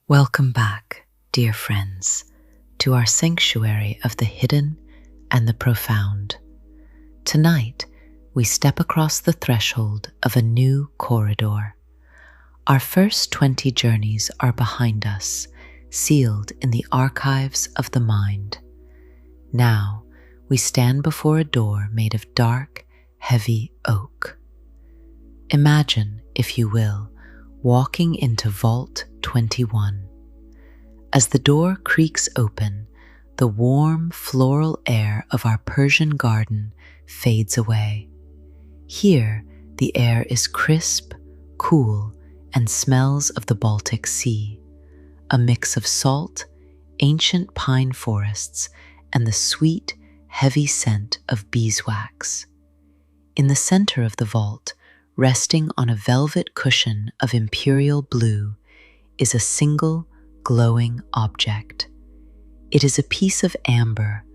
Welcome back, dear friends, to our sanctuary of the hidden and the profound. Tonight, we step across the threshold of a new corridor. Our first 20 journeys are behind us, sealed in the archives of the mind. Now, we stand before a door made of dark, heavy oak. Imagine, if you will, walking into Vault 21. As the door creaks open, the warm floral air of our Persian garden fades away. Here, the air is crisp, cool, and smells of the Baltic Sea, a mix of salt, ancient pine forests, and the sweet, heavy scent of beeswax. In the center of the vault, resting on a velvet cushion of imperial blue, is a single, glowing object. It is a piece of amber,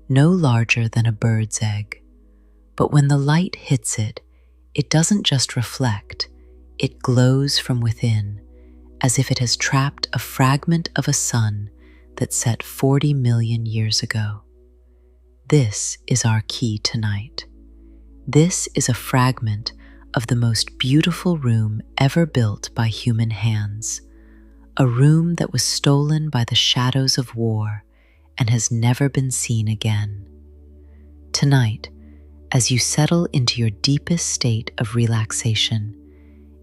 no larger than a bird's egg. But when the light hits it, it doesn't just reflect, it glows from within, as if it has trapped a fragment of a sun that set 40 million years ago. This is our key tonight. This is a fragment of the most beautiful room ever built by human hands, a room that was stolen by the shadows of war and has never been seen again. Tonight, as you settle into your deepest state of relaxation,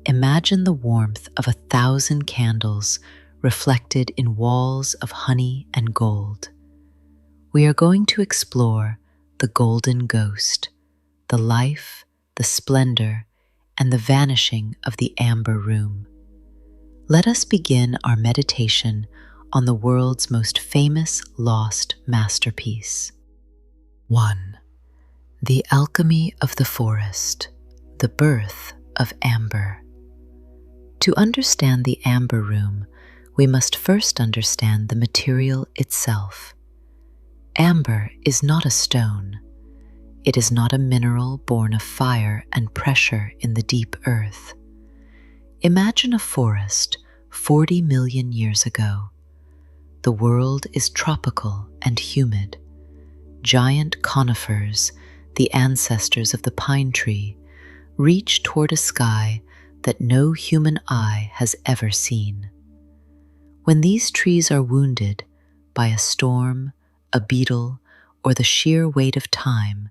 imagine the warmth of 1,000 candles reflected in walls of honey and gold. We are going to explore the golden ghost, the life, the splendor, and the vanishing of the amber room. Let us begin our meditation on the world's most famous lost masterpiece. 1. The alchemy of the forest, the birth of amber. To understand the amber room, we must first understand the material itself. Amber is not a stone. It is not a mineral born of fire and pressure in the deep earth. Imagine a forest 40 million years ago. The world is tropical and humid. Giant conifers, the ancestors of the pine tree, reach toward a sky that no human eye has ever seen. When these trees are wounded by a storm, a beetle, or the sheer weight of time,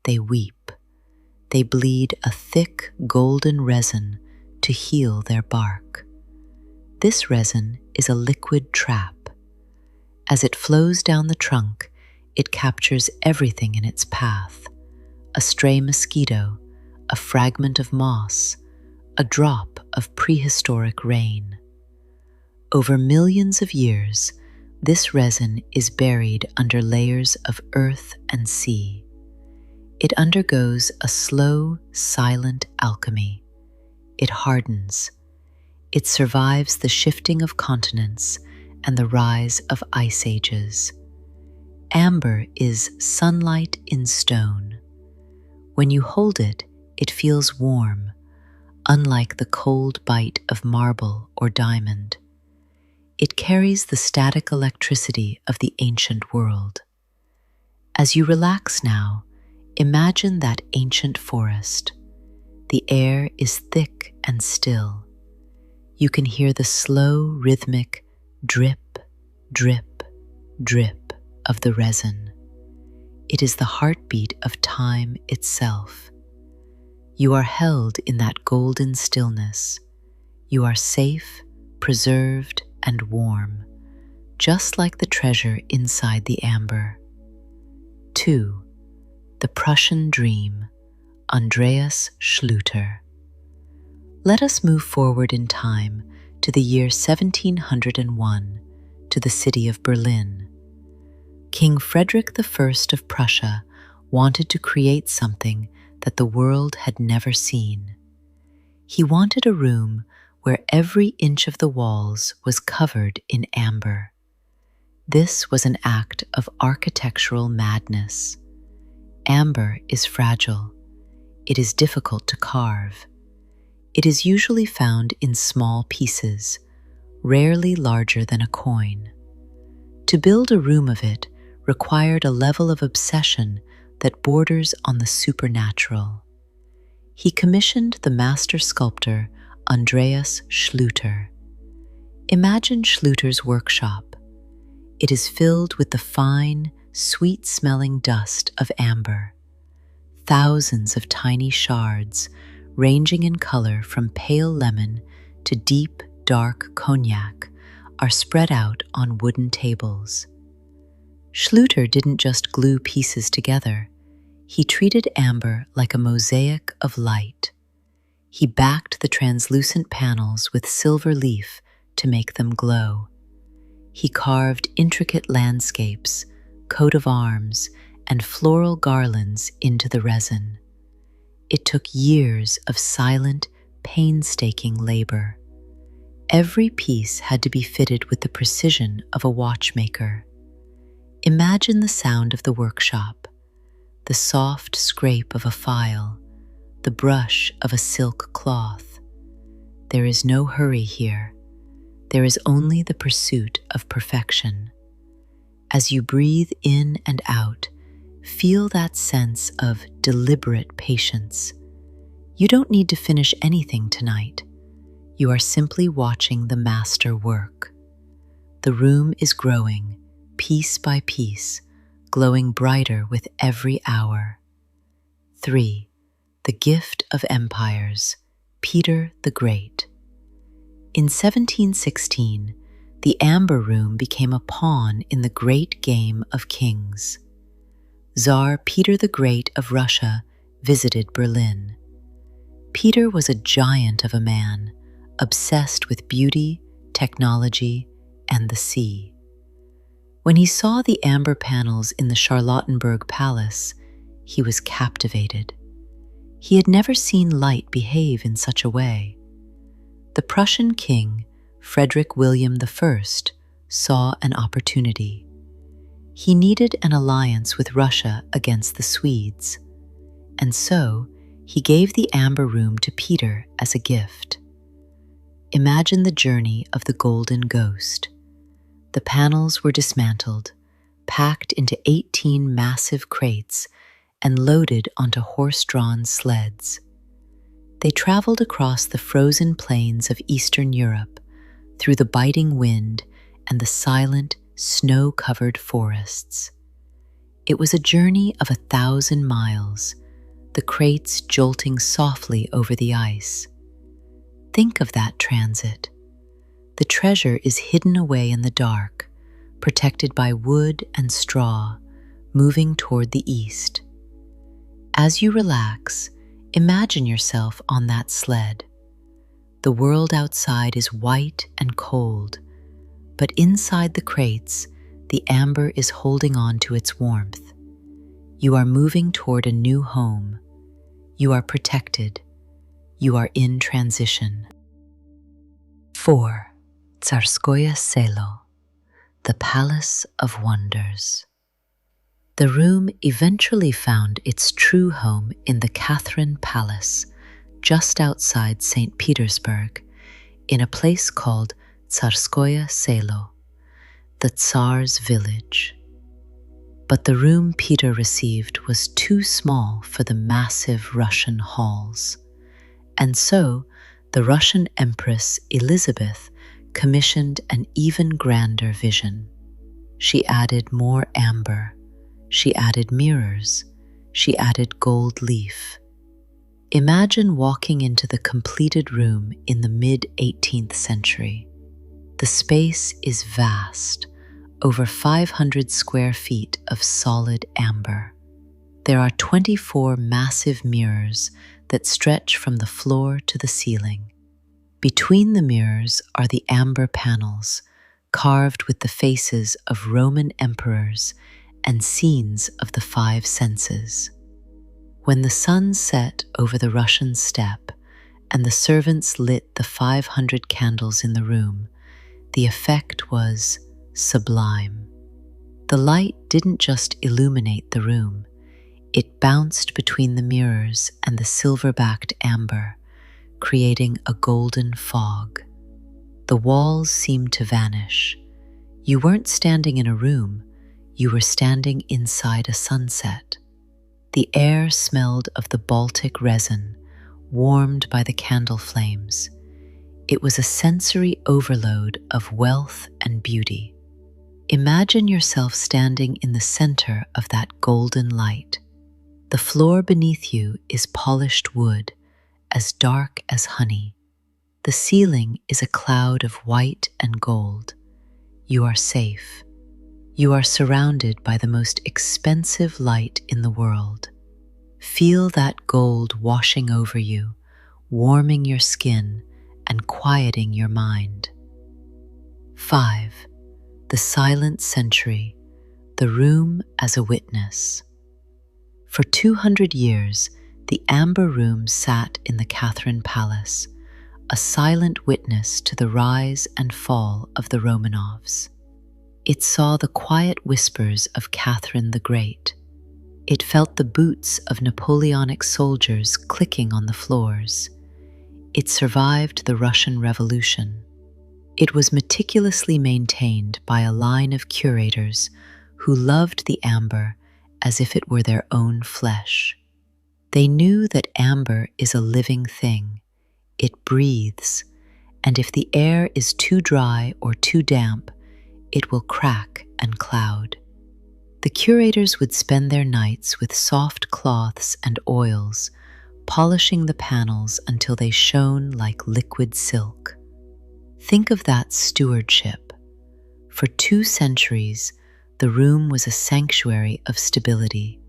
they weep. They bleed a thick golden resin to heal their bark. This resin is a liquid trap. As it flows down the trunk, it captures everything in its path: a stray mosquito, a fragment of moss, a drop of prehistoric rain. Over millions of years, this resin is buried under layers of earth and sea. It undergoes a slow, silent alchemy. It hardens. It survives the shifting of continents and the rise of ice ages. Amber is sunlight in stone. When you hold it, it feels warm, unlike the cold bite of marble or diamond. It carries the static electricity of the ancient world. As you relax now, imagine that ancient forest. The air is thick and still. You can hear the slow, rhythmic drip, drip, drip of the resin. It is the heartbeat of time itself. You are held in that golden stillness. You are safe, preserved, and warm, just like the treasure inside the amber. 2. The Prussian Dream, Andreas Schluter. Let us move forward in time to the year 1701, to the city of Berlin. King Frederick I of Prussia wanted to create something that the world had never seen. He wanted a room where every inch of the walls was covered in amber. This was an act of architectural madness. Amber is fragile. It is difficult to carve. It is usually found in small pieces, rarely larger than a coin. To build a room of it required a level of obsession that borders on the supernatural. He commissioned the master sculptor Andreas Schluter. Imagine Schluter's workshop. It is filled with the fine, sweet-smelling dust of amber. Thousands of tiny shards, ranging in color from pale lemon to deep, dark cognac, are spread out on wooden tables. Schluter didn't just glue pieces together. He treated amber like a mosaic of light. He backed the translucent panels with silver leaf to make them glow. He carved intricate landscapes, coat of arms, and floral garlands into the resin. It took years of silent, painstaking labor. Every piece had to be fitted with the precision of a watchmaker. Imagine the sound of the workshop, the soft scrape of a file, the brush of a silk cloth. There is no hurry here. There is only the pursuit of perfection. As you breathe in and out, feel that sense of deliberate patience. You don't need to finish anything tonight. You are simply watching the master work. The room is growing, piece by piece, glowing brighter with every hour. 3. The Gift of Empires, Peter the Great. In 1716, the Amber Room became a pawn in the great game of kings. Tsar Peter the Great of Russia visited Berlin. Peter was a giant of a man, obsessed with beauty, technology, and the sea. When he saw the amber panels in the Charlottenburg Palace, he was captivated. He had never seen light behave in such a way. The Prussian king, Frederick William I, saw an opportunity. He needed an alliance with Russia against the Swedes, and so he gave the Amber Room to Peter as a gift. Imagine the journey of the Golden Ghost. The panels were dismantled, packed into 18 massive crates, and loaded onto horse-drawn sleds. They traveled across the frozen plains of Eastern Europe, through the biting wind and the silent, snow-covered forests. It was a journey of 1,000 miles, the crates jolting softly over the ice. Think of that transit. The treasure is hidden away in the dark, protected by wood and straw, moving toward the east. As you relax, imagine yourself on that sled. The world outside is white and cold, but inside the crates, the amber is holding on to its warmth. You are moving toward a new home. You are protected. You are in transition. 4. Tsarskoye Selo, the Palace of Wonders. The room eventually found its true home in the Catherine Palace, just outside St. Petersburg, in a place called Tsarskoye Selo, the Tsar's village. But the room Peter received was too small for the massive Russian halls, and so the Russian Empress Elizabeth commissioned an even grander vision. She added more amber. She added mirrors. She added gold leaf. Imagine walking into the completed room in the mid-18th century. The space is vast, over 500 square feet of solid amber. There are 24 massive mirrors that stretch from the floor to the ceiling. Between the mirrors are the amber panels, carved with the faces of Roman emperors and scenes of the 5 senses. When the sun set over the Russian steppe and the servants lit the 500 candles in the room, the effect was sublime. The light didn't just illuminate the room, it bounced between the mirrors and the silver-backed amber, creating a golden fog. The walls seemed to vanish. You weren't standing in a room, you were standing inside a sunset. The air smelled of the Baltic resin, warmed by the candle flames. It was a sensory overload of wealth and beauty. Imagine yourself standing in the center of that golden light. The floor beneath you is polished wood, as dark as honey. The ceiling is a cloud of white and gold. You are safe. You are surrounded by the most expensive light in the world. Feel that gold washing over you, warming your skin and quieting your mind. 5. The silent century, the room as a witness. For 200 years, the Amber Room sat in the Catherine Palace, a silent witness to the rise and fall of the Romanovs. It saw the quiet whispers of Catherine the Great. It felt the boots of Napoleonic soldiers clicking on the floors. It survived the Russian Revolution. It was meticulously maintained by a line of curators who loved the amber as if it were their own flesh. They knew that amber is a living thing. It breathes, and if the air is too dry or too damp, it will crack and cloud. The curators would spend their nights with soft cloths and oils, polishing the panels until they shone like liquid silk. Think of that stewardship. For 2 centuries, the room was a sanctuary of stability.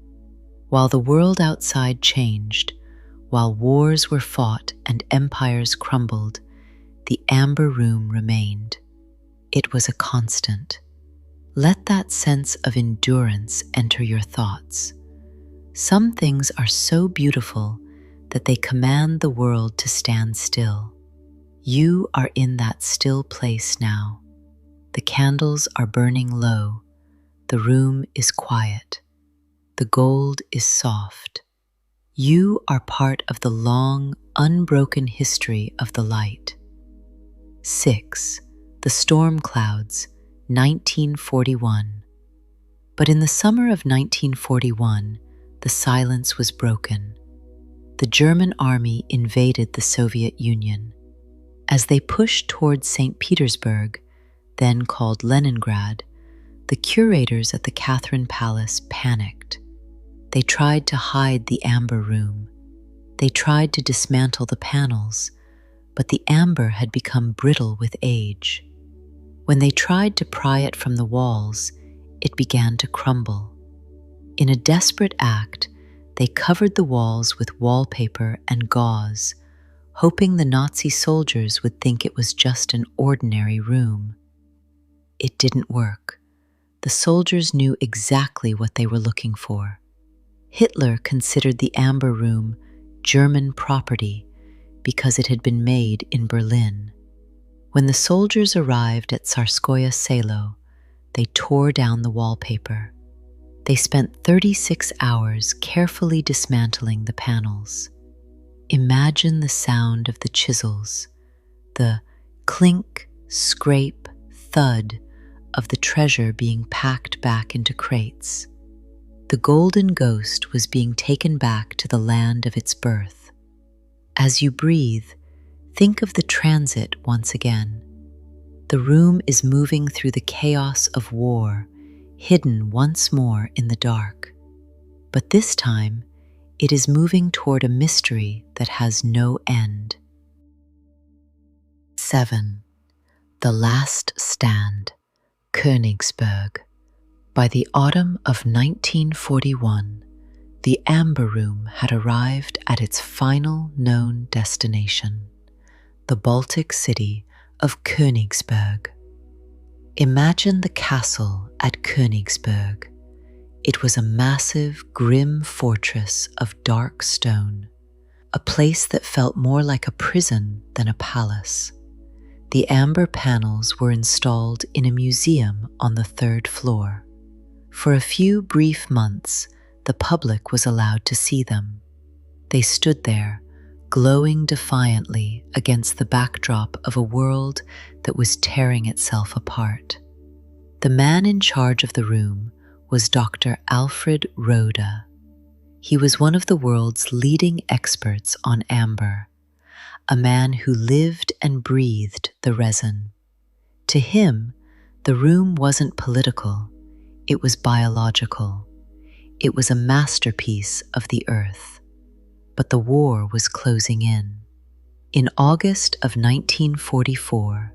While the world outside changed, while wars were fought and empires crumbled, the Amber Room remained. It was a constant. Let that sense of endurance enter your thoughts. Some things are so beautiful that they command the world to stand still. You are in that still place now. The candles are burning low. The room is quiet. The gold is soft. You are part of the long, unbroken history of the light. 6. The storm clouds, 1941. But in the summer of 1941, the silence was broken. The German army invaded the Soviet Union. As they pushed towards St. Petersburg, then called Leningrad, the curators at the Catherine Palace panicked. They tried to hide the Amber Room. They tried to dismantle the panels, but the amber had become brittle with age. When they tried to pry it from the walls, it began to crumble. In a desperate act, they covered the walls with wallpaper and gauze, hoping the Nazi soldiers would think it was just an ordinary room. It didn't work. The soldiers knew exactly what they were looking for. Hitler considered the Amber Room German property because it had been made in Berlin. When the soldiers arrived at Tsarskoye Selo, they tore down the wallpaper. They spent 36 hours carefully dismantling the panels. Imagine the sound of the chisels, the clink, scrape, thud of the treasure being packed back into crates. The golden ghost was being taken back to the land of its birth. As you breathe, think of the transit once again. The room is moving through the chaos of war, hidden once more in the dark. But this time, it is moving toward a mystery that has no end. 7. The Last Stand, Königsberg. By the autumn of 1941, the Amber Room had arrived at its final known destination, the Baltic city of Königsberg. Imagine the castle at Königsberg. It was a massive, grim fortress of dark stone, a place that felt more like a prison than a palace. The amber panels were installed in a museum on the 3rd floor. For a few brief months, the public was allowed to see them. They stood there, glowing defiantly against the backdrop of a world that was tearing itself apart. The man in charge of the room was Dr. Alfred Roda. He was one of the world's leading experts on amber, a man who lived and breathed the resin. To him, the room wasn't political, it was biological. It was a masterpiece of the earth. But the war was closing in. In August of 1944,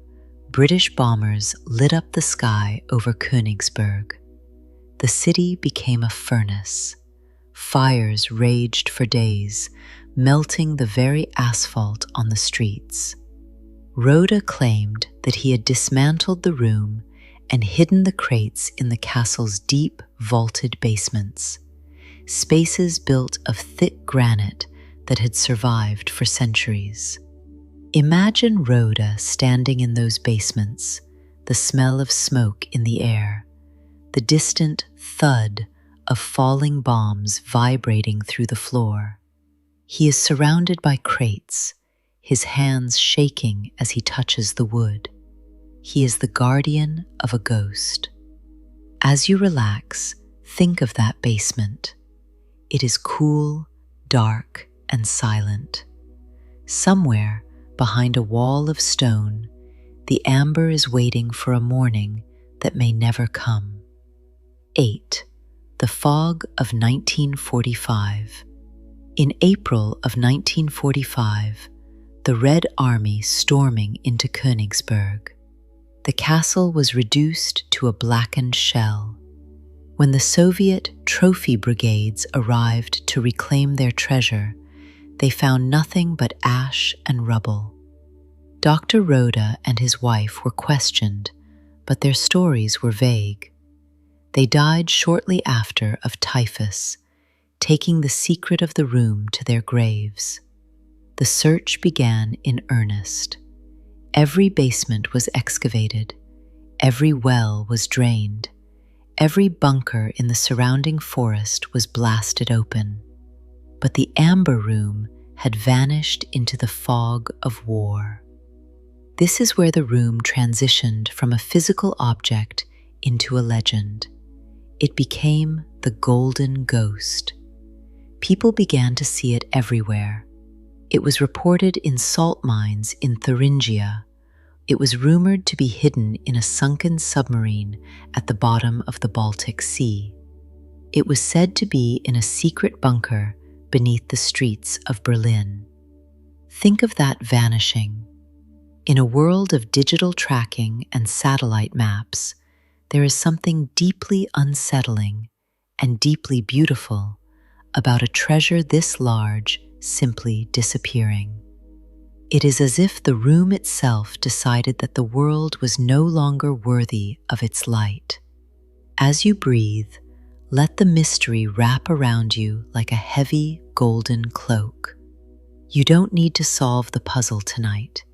British bombers lit up the sky over Königsberg. The city became a furnace. Fires raged for days, melting the very asphalt on the streets. Rhoda claimed that he had dismantled the room and hidden the crates in the castle's deep, vaulted basements, spaces built of thick granite that had survived for centuries. Imagine Rhoda standing in those basements, the smell of smoke in the air, the distant thud of falling bombs vibrating through the floor. He is surrounded by crates, his hands shaking as he touches the wood. He is the guardian of a ghost. As you relax, think of that basement. It is cool, dark, and silent. Somewhere behind a wall of stone, the amber is waiting for a morning that may never come. 8. The fog of 1945. In April of 1945, the Red Army storming into Königsberg. The castle was reduced to a blackened shell. When the Soviet trophy brigades arrived to reclaim their treasure, they found nothing but ash and rubble. Dr. Rhoda and his wife were questioned, but their stories were vague. They died shortly after of typhus, taking the secret of the room to their graves. The search began in earnest. Every basement was excavated, every well was drained, every bunker in the surrounding forest was blasted open. But the amber room had vanished into the fog of war. This is where the room transitioned from a physical object into a legend. It became the Golden Ghost. People began to see it everywhere. It was reported in salt mines in Thuringia. It was rumored to be hidden in a sunken submarine at the bottom of the Baltic Sea. It was said to be in a secret bunker beneath the streets of Berlin. Think of that vanishing. In a world of digital tracking and satellite maps, there is something deeply unsettling and deeply beautiful about a treasure this large simply disappearing. It is as if the room itself decided that the world was no longer worthy of its light. As you breathe, let the mystery wrap around you like a heavy golden cloak. You don't need to solve the puzzle tonight.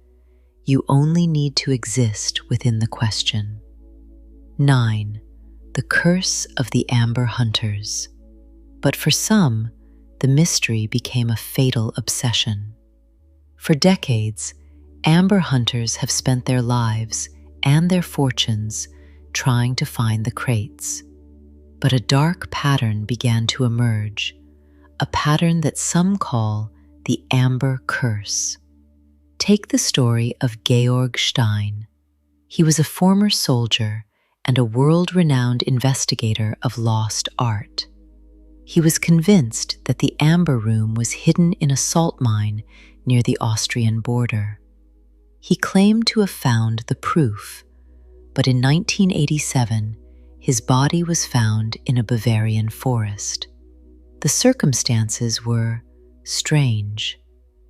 You only need to exist within the question. 9. The curse of the Amber Hunters. But for some, the mystery became a fatal obsession. For decades, amber hunters have spent their lives and their fortunes trying to find the crates. But a dark pattern began to emerge, a pattern that some call the Amber Curse. Take the story of Georg Stein. He was a former soldier and a world-renowned investigator of lost art. He was convinced that the Amber Room was hidden in a salt mine near the Austrian border. He claimed to have found the proof, but in 1987, his body was found in a Bavarian forest. The circumstances were strange.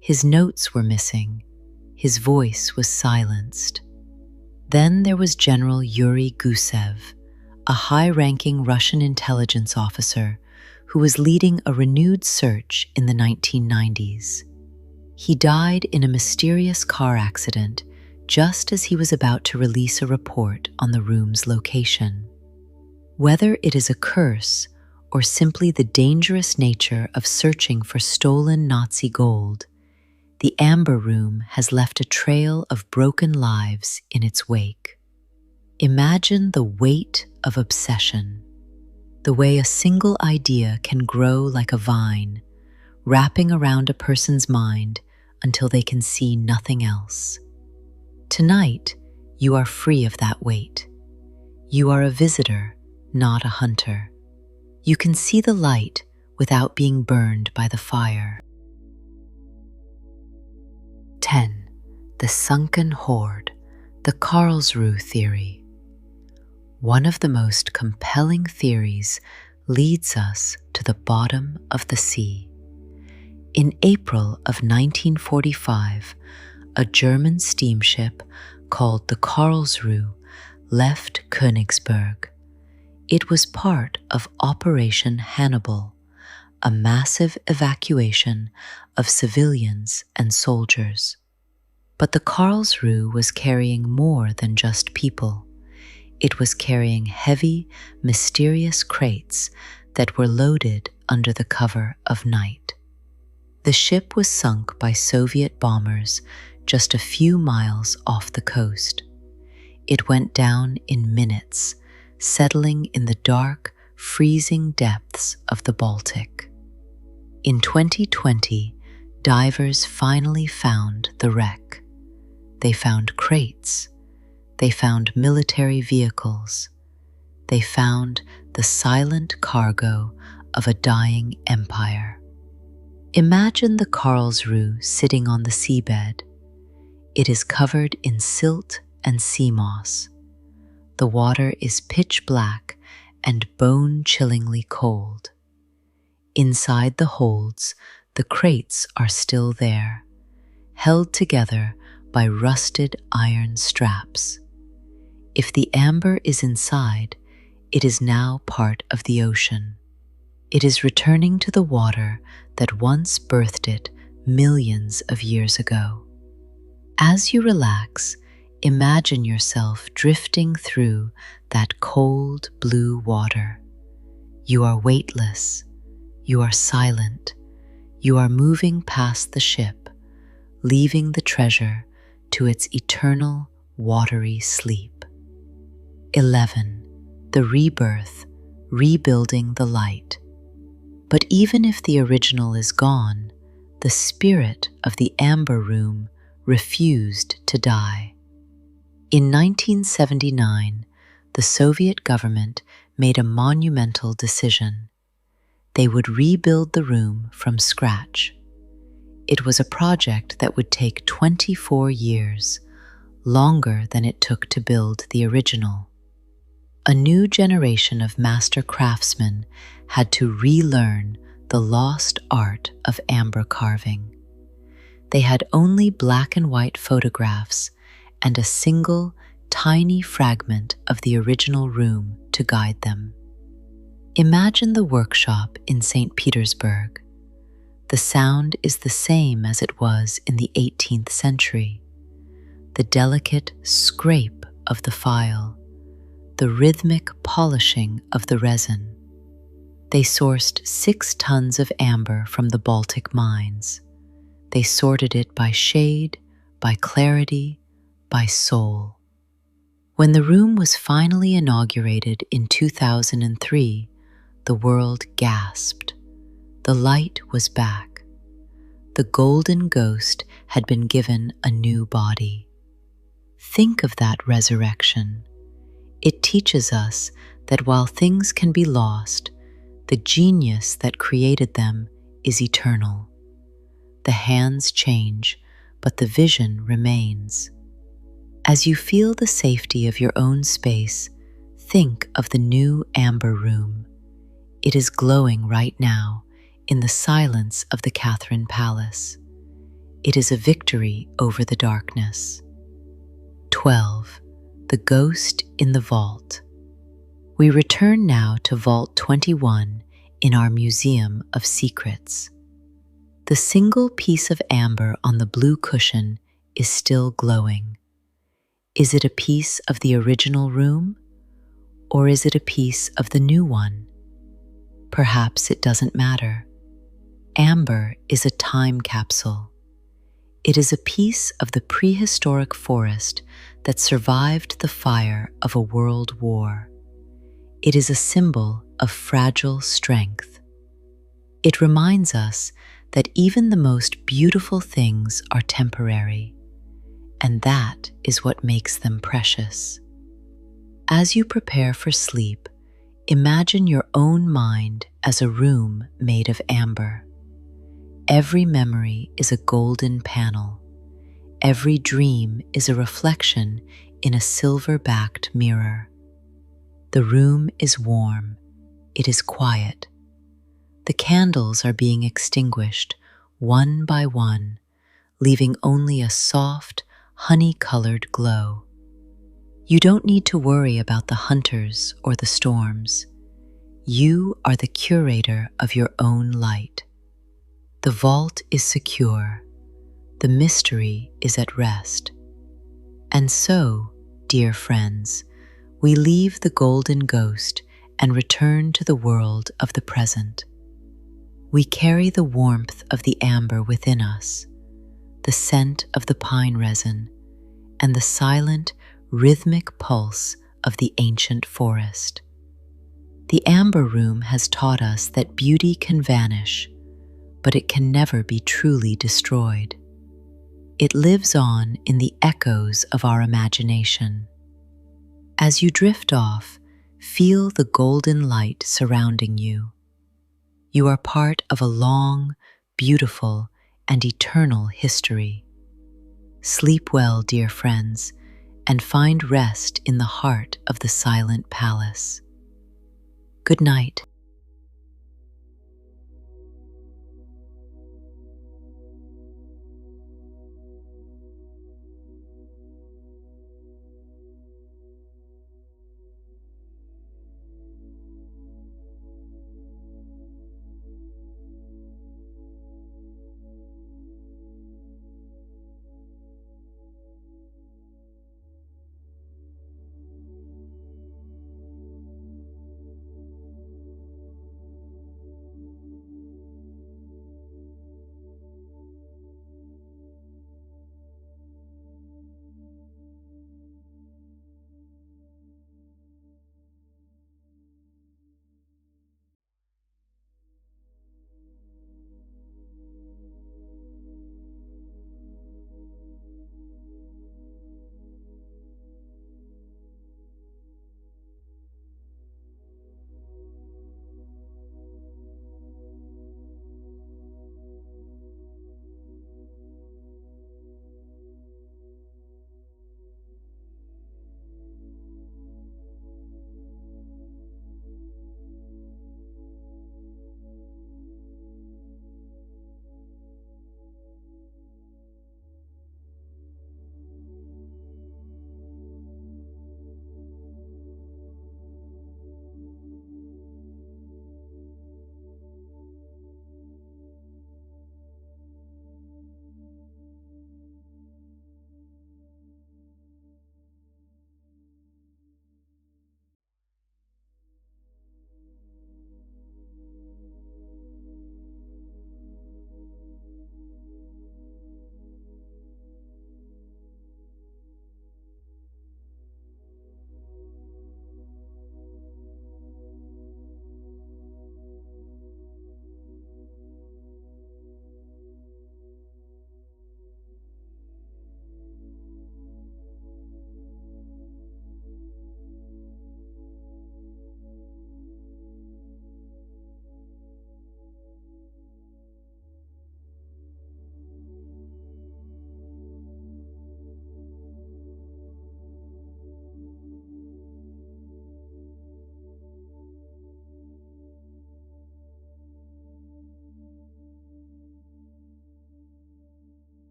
His notes were missing. His voice was silenced. Then there was General Yuri Gusev, a high-ranking Russian intelligence officer who was leading a renewed search in the 1990s. He died in a mysterious car accident just as he was about to release a report on the room's location. Whether it is a curse or simply the dangerous nature of searching for stolen Nazi gold, the amber room has left a trail of broken lives in its wake. Imagine the weight of obsession, the way a single idea can grow like a vine, wrapping around a person's mind until they can see nothing else. Tonight, you are free of that weight. You are a visitor, not a hunter. You can see the light without being burned by the fire. 10. The sunken hoard, the Karlsruhe theory. One of the most compelling theories leads us to the bottom of the sea. In April of 1945, a German steamship called the Karlsruhe left Königsberg. It was part of Operation Hannibal, a massive evacuation of civilians and soldiers. But the Karlsruhe was carrying more than just people. It was carrying heavy, mysterious crates that were loaded under the cover of night. The ship was sunk by Soviet bombers just a few miles off the coast. It went down in minutes, settling in the dark, freezing depths of the Baltic. In 2020, divers finally found the wreck. They found crates. They found military vehicles. They found the silent cargo of a dying empire. Imagine the Karlsruhe sitting on the seabed. It is covered in silt and sea moss. The water is pitch black and bone-chillingly cold. Inside the holds, the crates are still there, held together by rusted iron straps. If the amber is inside, it is now part of the ocean. It is returning to the water that once birthed it millions of years ago. As you relax, imagine yourself drifting through that cold blue water. You are weightless. You are silent. You are moving past the ship, leaving the treasure to its eternal watery sleep. 11. The rebirth, rebuilding the light. But even if the original is gone, the spirit of the amber room refused to die. In 1979, the Soviet government made a monumental decision. They would rebuild the room from scratch. It was a project that would take 24 years, longer than it took to build the original. A new generation of master craftsmen had to relearn the lost art of amber carving. They had only black and white photographs and a single, tiny fragment of the original room to guide them. Imagine the workshop in St. Petersburg. The sound is the same as it was in the 18th century. The delicate scrape of the file, the rhythmic polishing of the resin. They sourced 6 tons of amber from the Baltic mines. They sorted it by shade, by clarity, by soul. When the room was finally inaugurated in 2003, the world gasped. The light was back. The golden ghost had been given a new body. Think of that resurrection. It teaches us that while things can be lost, the genius that created them is eternal. The hands change, but the vision remains. As you feel the safety of your own space, think of the new amber room. It is glowing right now in the silence of the Catherine Palace. It is a victory over the darkness. 12. The ghost in the vault. We return now to Vault 21 in our Museum of Secrets. The single piece of amber on the blue cushion is still glowing. Is it a piece of the original room, or is it a piece of the new one? Perhaps it doesn't matter. Amber is a time capsule. It is a piece of the prehistoric forest that survived the fire of a world war. It is a symbol of fragile strength. It reminds us that even the most beautiful things are temporary, and that is what makes them precious. As you prepare for sleep, imagine your own mind as a room made of amber. Every memory is a golden panel. Every dream is a reflection in a silver-backed mirror. The room is warm. It is quiet. The candles are being extinguished one by one, leaving only a soft, honey-colored glow. You don't need to worry about the hunters or the storms. You are the curator of your own light. The vault is secure. The mystery is at rest. And so, dear friends, we leave the golden ghost and return to the world of the present. We carry the warmth of the amber within us, the scent of the pine resin, and the silent, rhythmic pulse of the ancient forest. The amber room has taught us that beauty can vanish, but it can never be truly destroyed. It lives on in the echoes of our imagination. As you drift off, feel the golden light surrounding you. You are part of a long, beautiful, and eternal history. Sleep well, dear friends, and find rest in the heart of the silent palace. Good night.